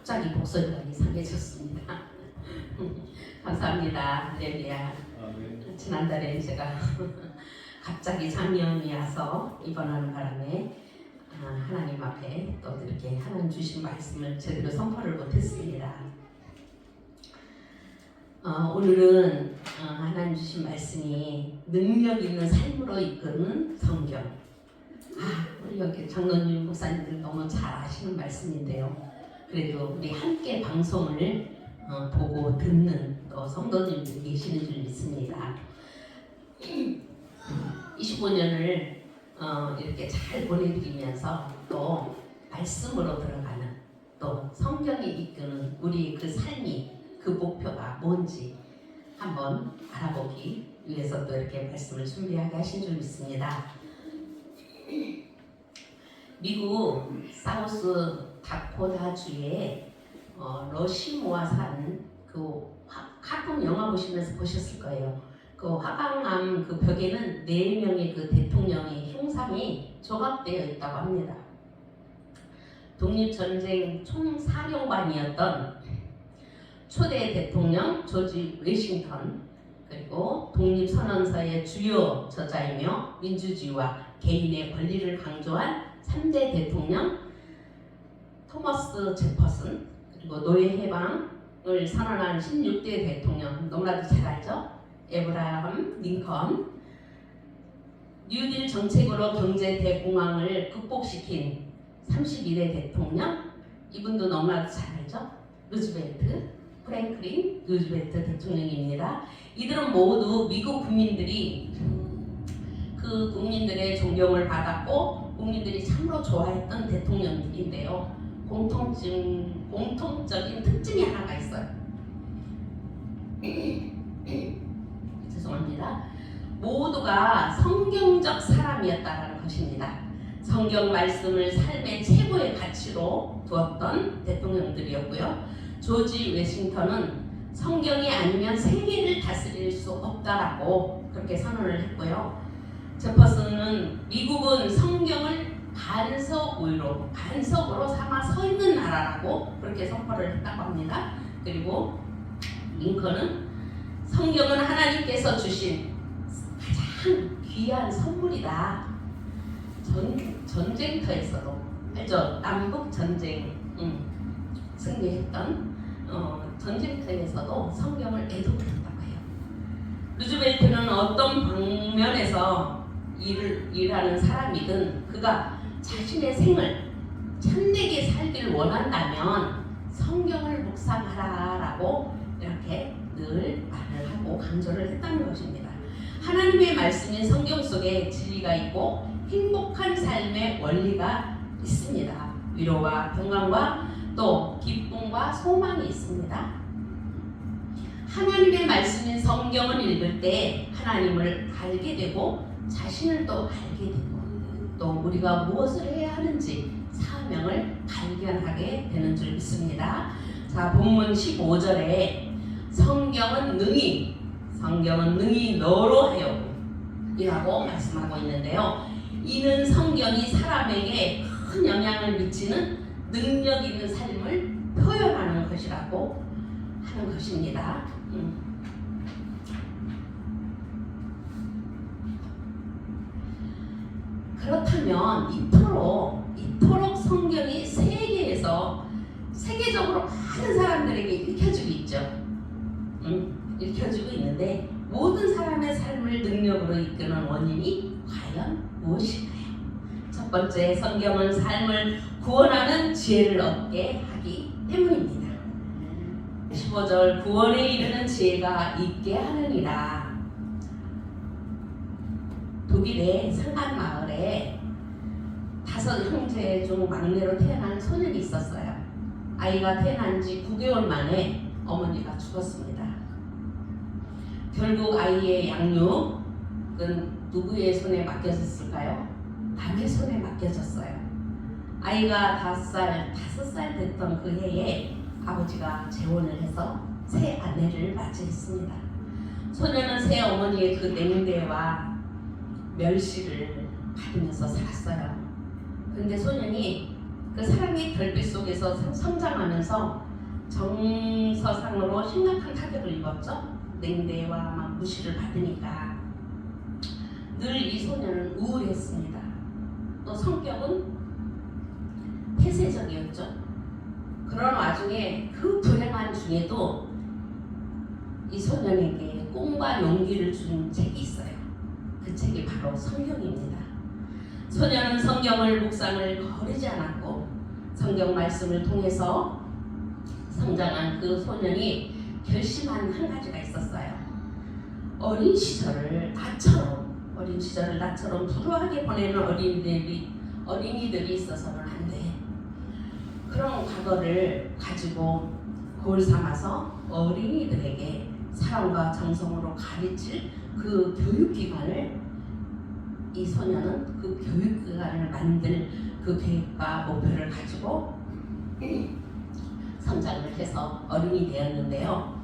갑자기 목소리가 이상해졌습니다. 감사합니다, 할렐루야. 지난달에 제가 갑자기 장염이 와서 입원하는 바람에 하나님 앞에 또 이렇게 하나님 주신 말씀을 제대로 선포를 못했습니다. 오늘은 하나님 주신 말씀이 능력 있는 삶으로 이끄는 성경. 우리 여기 장로님 목사님들 너무 잘 아시는 말씀인데요. 그래도 우리 함께 방송을 보고 듣는 또 성도님들 계시는 줄 믿습니다. 25년을 이렇게 잘 보내드리면서 또 말씀으로 들어가는 또 성경이 이끄는 우리 그 삶이 그 목표가 뭔지 한번 알아보기 위해서 또 이렇게 말씀을 준비하게 하신 줄 믿습니다. 미국 사우스 다코타주에 러시모아산 그 카툰 영화 보시면서 보셨을 거예요. 그 화강암 그 벽에는 4명의 그 대통령의 흉상이 조각되어 있다고 합니다. 독립전쟁 총사령관이었던 초대 대통령 조지 워싱턴, 그리고 독립선언서의 주요 저자이며 민주주의와 개인의 권리를 강조한 3대 대통령 토머스 제퍼슨, 그리고 노예 해방을 선언한 16대 대통령 너무나도 잘 알죠? 에브라함 링컨, 뉴딜 정책으로 경제 대공황을 극복시킨 31대 대통령, 이분도 너무나도 잘 알죠? 루즈벨트, 프랭클린 루즈벨트 대통령입니다. 이들은 모두 미국 국민들이 그 국민들의 존경을 받았고 국민들이 참으로 좋아했던 대통령들인데요. 공통적인 특징이 하나가 있어요. 죄송합니다. 모두가 성경적 사람이었다는 것입니다. 성경 말씀을 삶의 최고의 가치로 두었던 대통령들이었고요. 조지 워싱턴은 성경이 아니면 세계를 다스릴 수 없다라고 그렇게 선언을 했고요. 제퍼슨은 미국은 성경을 반석으로 삼아 서 있는 나라라고 그렇게 선포를 했다고 합니다. 그리고 링컨은 성경은 하나님께서 주신 가장 귀한 선물이다. 전쟁터에서도 알죠? 남북 전쟁 승리했던 전쟁터에서도 성경을 애독했다고 해요. 루즈벨트는 어떤 방면에서 일하는 사람이든 그가 자신의 생을 참되게 살기를 원한다면 성경을 묵상하라라고 이렇게 늘 말을 하고 강조를 했다는 것입니다. 하나님의 말씀인 성경 속에 진리가 있고 행복한 삶의 원리가 있습니다. 위로와 평강과 또 기쁨과 소망이 있습니다. 하나님의 말씀인 성경을 읽을 때 하나님을 알게 되고 자신을 또 알게 되고 또 우리가 무엇을 해야 하는지 사명을 발견하게 되는 줄 믿습니다. 자, 본문 15절에 성경은 능히 너로 하여금이라고 말씀하고 있는데요. 이는 성경이 사람에게 큰 영향을 미치는 능력 있는 삶을 표현하는 것이라고 하는 것입니다. 그렇다면 이토록 성경이 세계적으로 많은 사람들에게 읽혀지고 있죠. 읽혀지고 있는데 모든 사람의 삶을 능력으로 이끄는 원인이 과연 무엇일까요? 첫 번째, 성경은 삶을 구원하는 지혜를 얻게 하기 때문입니다. 15절, 구원에 이르는 지혜가 있게 하느니라. 독일의 상한 마을에 5 형제 중 막내로 태어난 소년이 있었어요. 아이가 태어난 지 9개월 만에 어머니가 죽었습니다. 결국 아이의 양육은 누구의 손에 맡겨졌을까요? 남의 손에 맡겨졌어요. 아이가 5살 됐던 그 해에 아버지가 재혼을 해서 새 아내를 맞이했습니다. 소년은 새 어머니의 그 냉대와 멸시를 받으면서 살았어요. 그런데 소년이 그 사랑의 별빛 속에서 성장하면서 정서상으로 심각한 타격을 입었죠. 냉대와 막 무시를 받으니까 늘 이 소녀는 우울했습니다. 또 성격은 폐쇄적이었죠. 그런 와중에 그 불행한 중에도 이 소년에게 꿈과 용기를 준 책이 있어요. 그 책이 바로 성경입니다. 소년은 성경을 묵상을 거르지 않았고 성경 말씀을 통해서 성장한 그 소년이 결심한 한 가지가 있었어요. 어린 시절을 나처럼 불우하게 보내는 어린이들이 있어서는 안 돼. 그런 과거를 가지고 골 삼아서 어린이들에게 사랑과 정성으로 가르칠 그 교육기관을, 이 소녀는 그 교육기관을 만들 그 계획과 목표를 가지고 성장을 해서 어른이 되었는데요.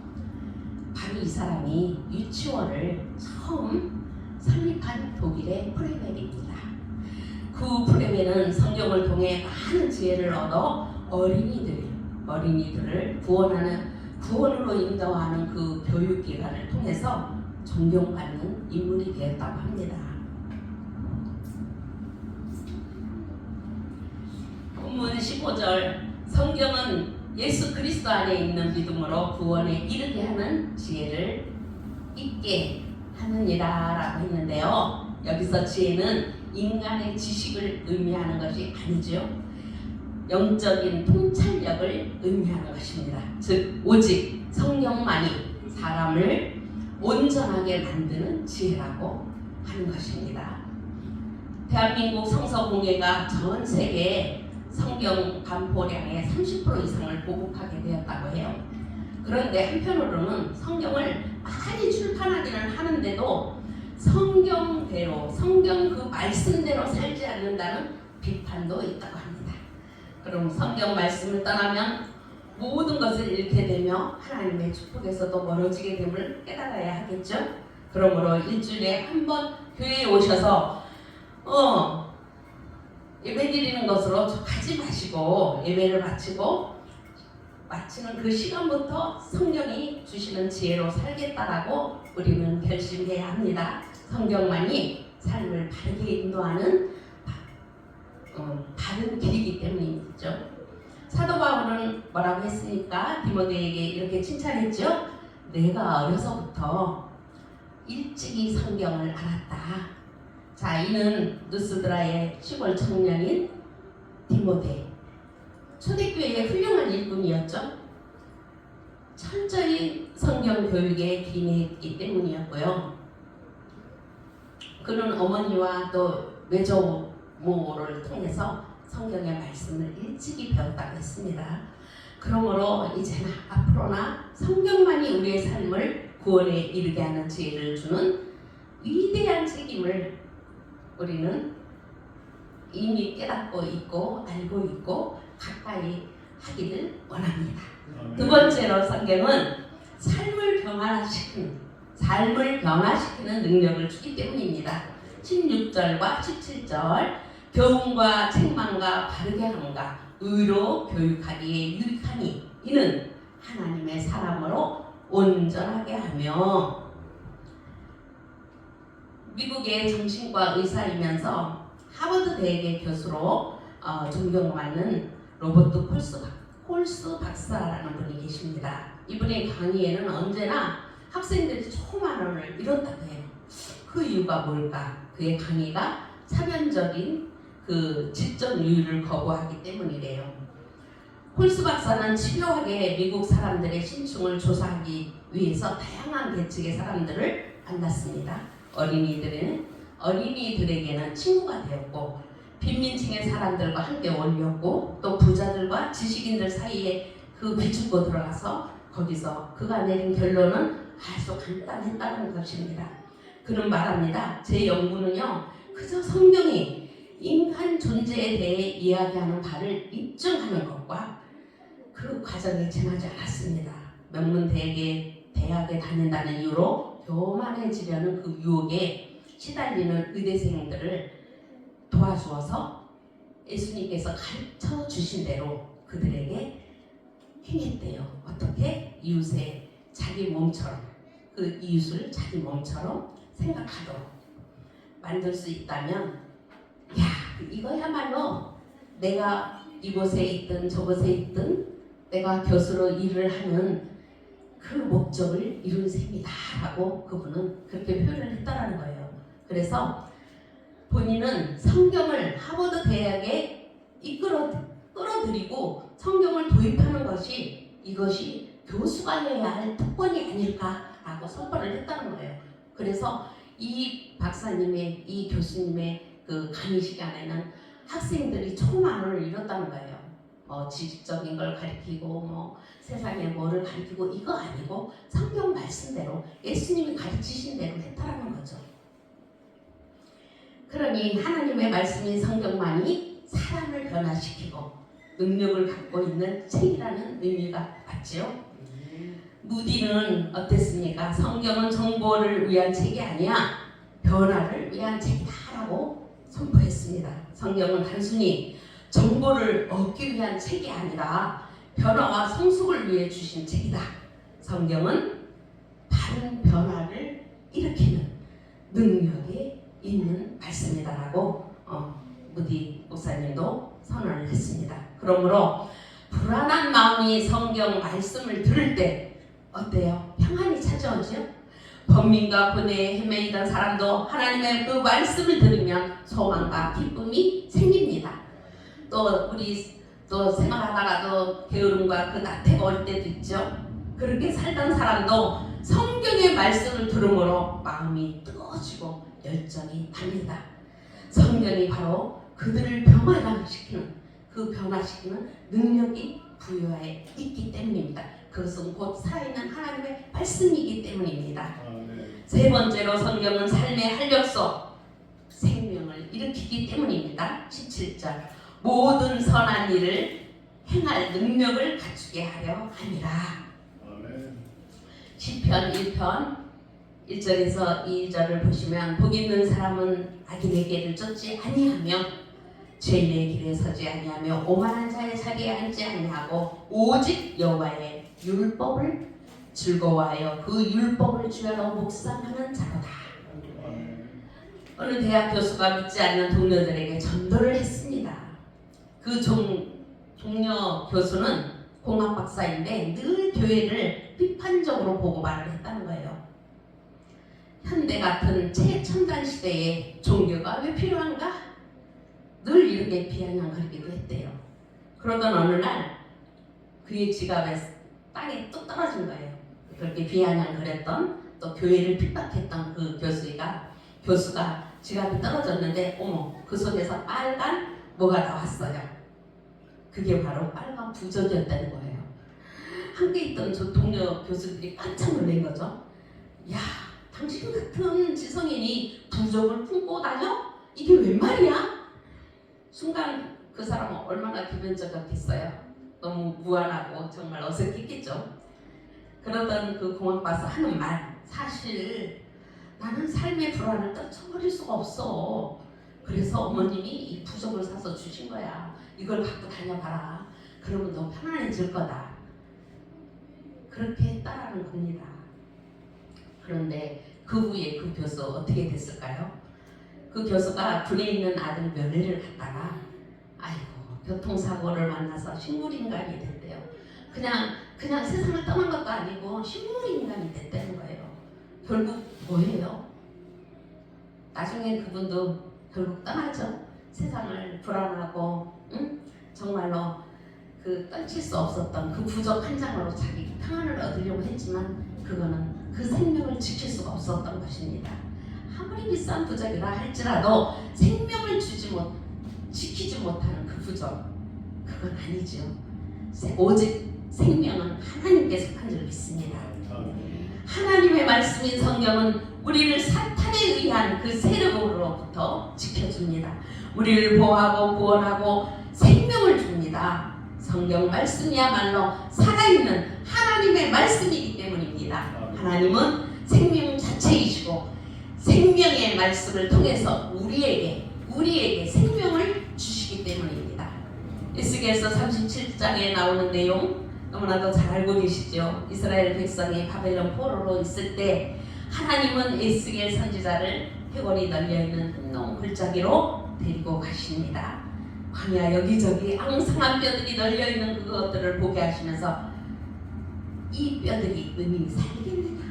바로 이 사람이 유치원을 처음 설립한 독일의 프레벨입니다. 그 프레벨은 성경을 통해 많은 지혜를 얻어 어린이들을 구원으로 인도하는 그 교육기관을 통해서 존경받는 인물이 되었다고 합니다. 본문 15절, 성경은 예수 그리스도 안에 있는 믿음으로 구원에 이르게 하는 지혜를 있게 하느니라 라고 했는데요. 여기서 지혜는 인간의 지식을 의미하는 것이 아니죠. 영적인 통찰력을 의미하는 것입니다. 즉 오직 성령만이 사람을 온전하게 만드는 지혜라고 하는 것입니다. 대한민국 성서공회가 전 세계에 성경 반포량의 30% 이상을 보급하게 되었다고 해요. 그런데 한편으로는 성경을 많이 출판하기는 하는데도 성경대로, 성경 그 말씀대로 살지 않는다는 비판도 있다고 합니다. 그럼 성경 말씀을 떠나면 모든 것을 잃게 되며 하나님의 축복에서도 멀어지게 됨을 깨달아야 하겠죠. 그러므로 일주일에 한 번 교회에 오셔서 예배 드리는 것으로 하지 마시고, 예배를 마치는 그 시간부터 성령이 주시는 지혜로 살겠다라고 우리는 결심해야 합니다. 성경만이 삶을 바르게 인도하는 바른 길이기 때문이죠. 사도 바울은 뭐라고 했습니까? 디모데에게 이렇게 칭찬했죠. 내가 어려서부터 일찍이 성경을 알았다. 자, 이는 누스드라의 시골 청년인 디모데, 초대교회의 훌륭한 일꾼이었죠. 철저히 성경 교육에 기인했기 때문이었고요. 그는 어머니와 또 외조모를 통해서 성경의 말씀을 일찍이 배웠다고 했습니다. 그러므로 이제는 앞으로나 성경만이 우리의 삶을 구원에 이르게 하는 지혜를 주는 위대한 책임을 우리는 이미 깨닫고 있고 알고 있고 가까이 하기를 원합니다. 두 번째로 성경은 삶을 변화시키는 능력을 주기 때문입니다. 16절과 17절, 교훈과 책망과 바르게 함과 의로 교육하기에 유익하니 이는 하나님의 사람으로 온전하게 하며. 미국의 정신과 의사이면서 하버드 대학의 교수로 존경받는 로버트 콜스 박사라는 분이 계십니다. 이분의 강의에는 언제나 학생들이 조그만 원을 잃었다고 해요. 그 이유가 뭘까? 그의 강의가 사변적인 그 지적 유의를 거부하기 때문이래요. 콜스 박사는 치료학에 미국 사람들의 심층을 조사하기 위해서 다양한 계층의 사람들을 만났습니다. 어린이들에게는 친구가 되었고, 빈민층의 사람들과 함께 어울렸고, 또 부자들과 지식인들 사이에 그 비추고 들어가서 거기서 그가 내린 결론은 아주 간단했다는 것입니다. 그는 말합니다. 제 연구는요, 그저 성경이 인간 존재에 대해 이야기하는 바를 입증하는 것과 그 과정에 지나지 않았습니다. 명문 대학에 다닌다는 이유로 교만해지려는 그 유혹에 시달리는 의대생들을 도와주어서 예수님께서 가르쳐 주신 대로 그들에게 행했대요. 어떻게? 이웃의 자기 몸처럼, 그 이웃을 자기 몸처럼 생각하도록 만들 수 있다면, 야, 이거야말로 내가 이곳에 있든 저곳에 있든 내가 교수로 일을 하는 그 목적을 이룬 셈이다 라고 그분은 그렇게 표현을 했다라는 거예요. 그래서 본인은 성경을 하버드 대학에 끌어들이고 성경을 도입하는 것이, 이것이 교수가 해야 할 특권이 아닐까라고 선포를 했다는 거예요. 그래서 이 박사님의, 이 교수님의 그 강의 시간에는 학생들이 초만을 잃었다는 거예요. 지식적인 걸 가르치고 세상에 뭐를 가르치고 이거 아니고 성경 말씀대로 예수님이 가르치신 대로 했다라는 거죠. 그러니 하나님의 말씀인 성경만이 사람을 변화시키고 능력을 갖고 있는 책이라는 의미가 맞죠. 무디는 어땠습니까? 성경은 정보를 위한 책이 아니야, 변화를 위한 책이다라고 선포했습니다. 성경은 단순히 정보를 얻기 위한 책이 아니라 변화와 성숙을 위해 주신 책이다. 성경은 바른 변화를 일으키는 능력이 있는 말씀이다라고 무디 목사님도 선언을 했습니다. 그러므로 불안한 마음이 성경 말씀을 들을 때 어때요? 평안이 찾아오죠? 번민과 고뇌에 헤매이던 사람도 하나님의 그 말씀을 들으면 소망과 기쁨이 생깁니다. 또 우리 또 생활하다가도 게으름과 그 나태가 올 때도 있죠. 그렇게 살던 사람도 성경의 말씀을 들음으로 마음이 뜨거워지고 열정이 납니다. 성경이 바로 그들을 변화시키는, 그 변화시키는 능력이 부여해 있기 때문입니다. 그것은 곧 살아있는 하나님의 말씀이기 때문입니다. 세 번째로 성경은 삶의 활력소, 생명을 일으키기 때문입니다. 17절, 모든 선한 일을 행할 능력을 갖추게 하려 함이라. 시편 1편 1절에서 2절을 보시면, 복 있는 사람은 악인의 길을 쫓지 아니하며 죄인의 길에 서지 아니하며 오만한 자의 자리에 앉지 아니하고 오직 여호와의 율법을 즐거워하여 그 율법을 주야로 묵상하는 자로다. 어느 대학 교수가 믿지 않는 동료들에게 전도를 했습니다. 그 동료 교수는 공학 박사인데 늘 교회를 비판적으로 보고 말을 했다는 거예요. 현대 같은 최첨단 시대에 종교가 왜 필요한가? 늘 이렇게 비아냥거리기도 했대요. 그러던 어느 날 그의 지갑에 땅에 뚝 떨어진 거예요. 그렇게 비아냥거렸던, 또 교회를 핍박했던 그 교수가 지갑이 떨어졌는데, 어머, 그 속에서 빨간 뭐가 나왔어요. 그게 바로 빨간 부적이었다는 거예요. 함께 있던 저 동료 교수들이 깜짝 놀란 거죠. 야, 당신 같은 지성인이 부적을 품고 다녀? 이게 웬 말이야? 순간 그 사람은 얼마나 기분적이었겠어요. 너무 무안하고 정말 어색했겠죠. 그러던 그 공학박사 하는 말, 사실 나는 삶의 불안을 떨쳐버릴 수가 없어. 그래서 어머님이 이 부적을 사서 주신 거야. 이걸 갖고 다녀봐라. 그러면 너 편안해질 거다. 그렇게 했다라는 겁니다. 그런데 그 후에 그 교수 어떻게 됐을까요? 그 교수가 군에 있는 아들 면회를 갔다가 교통사고를 만나서 식물인간이 됐대요. 그냥 세상을 떠난 것도 아니고 식물인간이 됐다는 거예요. 결국 뭐예요? 나중에 그분도 결국 떠나죠. 세상을 불안하고 정말로 그 떨칠 수 없었던 그 부적 한 장으로 자기 평안을 얻으려고 했지만 그거는 그 생명을 지킬 수가 없었던 것입니다. 아무리 비싼 부적이라 할지라도 생명을 지키지 못하는 그 부적, 그건 아니죠. 오직 생명은 하나님께 속한 줄 믿습니다. 하나님의 말씀인 성경은 우리를 사탄에 의한 그 세력으로부터 지켜줍니다. 우리를 보호하고 구원하고 생명을 줍니다. 성경 말씀이야말로 살아있는 하나님의 말씀이기 때문입니다. 하나님은 생명 자체이시고 생명의 말씀을 통해서 우리에게 생명을 주시기 때문입니다. 에스겔서 37장에 나오는 내용 너무나도 잘 알고 계시죠. 이스라엘 백성이 바벨론 포로로 있을 때 하나님은 에스겔 선지자를 회골이 널려있는 흑농 골짜기로 데리고 가십니다. 광야 여기저기 앙상한 뼈들이 널려있는 그것들을 보게 하시면서 이 뼈들이 능히 살겠느냐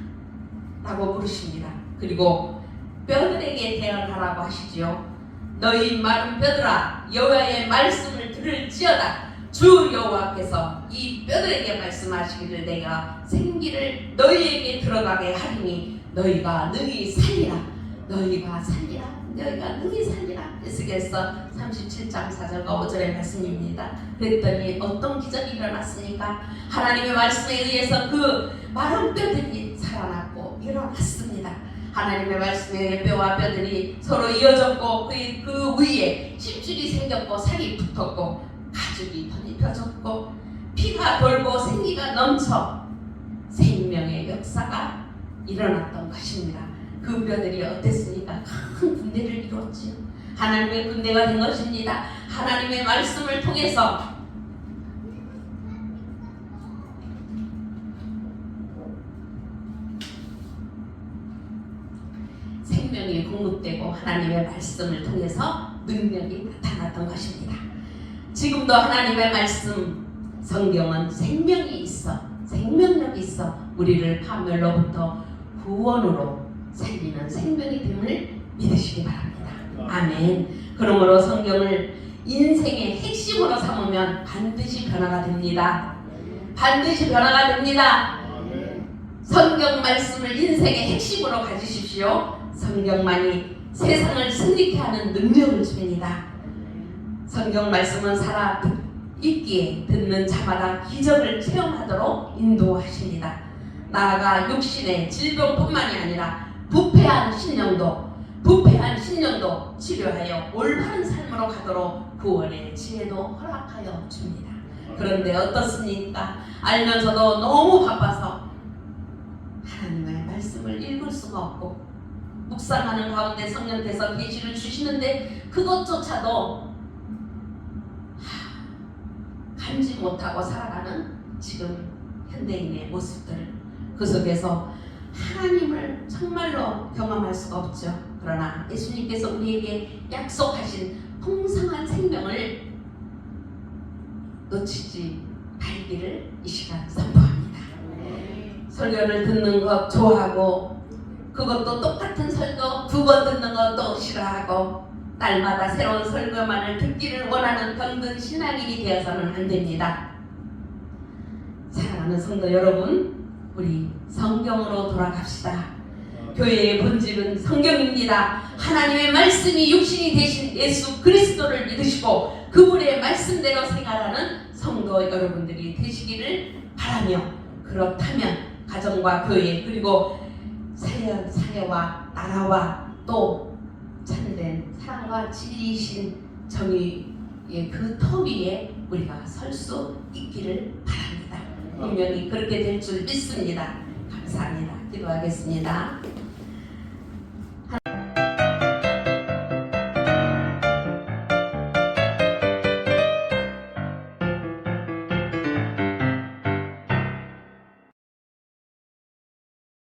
라고 부르십니다. 그리고 뼈들에게 대언하라고 하시지요. 너희 마른 뼈들아 여호와의 말씀을 들을지어다. 주 여호와께서 이 뼈들에게 말씀하시기를 내가 생기를 너희에게 들어가게 하리니 너희가 능히 살리라. 너희가 살리라. 너희가 능히 살리라. 에스겔서 37장 4절과 5절의 말씀입니다. 그랬더니 어떤 기적이 일어났습니까? 하나님의 말씀에 의해서 그 마른 뼈들이 살아났고 일어났습니다. 하나님의 말씀에 의해 뼈와 뼈들이 서로 이어졌고 그 위에 심줄이 생겼고 살이 붙었고 가죽이 덧입혀졌고 피가 돌고 생기가 넘쳐 생명의 역사가 일어났던 것입니다. 그 뼈들이 어땠습니까? 큰 군대를 이뤘지요. 하나님의 군대가 된 것입니다. 하나님의 말씀을 통해서 생명이 공급되고 하나님의 말씀을 통해서 능력이 나타났던 것입니다. 지금도 하나님의 말씀 성경은 생명이 있어 생명력이 있어 우리를 파멸로부터 구원으로 살리는 생명이 됨을 믿으시기 바랍니다. 아멘. 그러므로 성경을 인생의 핵심으로 삼으면 반드시 변화가 됩니다. 반드시 변화가 됩니다. 성경 말씀을 인생의 핵심으로 가지십시오. 성경만이 세상을 승리케 하는 능력을 줍니다. 성경 말씀은 살아 있기에 듣는 자마다 기적을 체험하도록 인도하십니다. 나아가 육신의 질병뿐만이 아니라 부패한 신령도 치료하여 올바른 삶으로 가도록 구원의 지혜도 허락하여 줍니다. 그런데 어떻습니까? 알면서도 너무 바빠서 하나님의 말씀을 읽을 수가 없고 묵상하는 가운데 성령께서 계시를 주시는데 그것조차도 감지 못하고 살아가는 지금 현대인의 모습들, 그 속에서 하나님을 정말로 경험할 수가 없죠. 그러나 예수님께서 우리에게 약속하신 풍성한 생명을 놓치지 말기를 이 시간 선포합니다. 설교를 듣는 것 좋아하고 그것도 똑같은 설교 2번 듣는 것도 싫어하고 날마다 새로운 설교만을 듣기를 원하는 병든 신앙인이 되어서는 안 됩니다. 사랑하는 성도 여러분, 우리 성경으로 돌아갑시다. 교회의 본질은 성경입니다. 하나님의 말씀이 육신이 되신 예수 그리스도를 믿으시고 그분의 말씀대로 생활하는 성도 여러분들이 되시기를 바라며, 그렇다면 가정과 교회 그리고 사회와 나라와 또 참된 사랑과 진리이신 정의의 그 터 위에 우리가 설 수 있기를 바랍니다. 분명히 그렇게 될 줄 믿습니다. 감사합니다. 기도하겠습니다.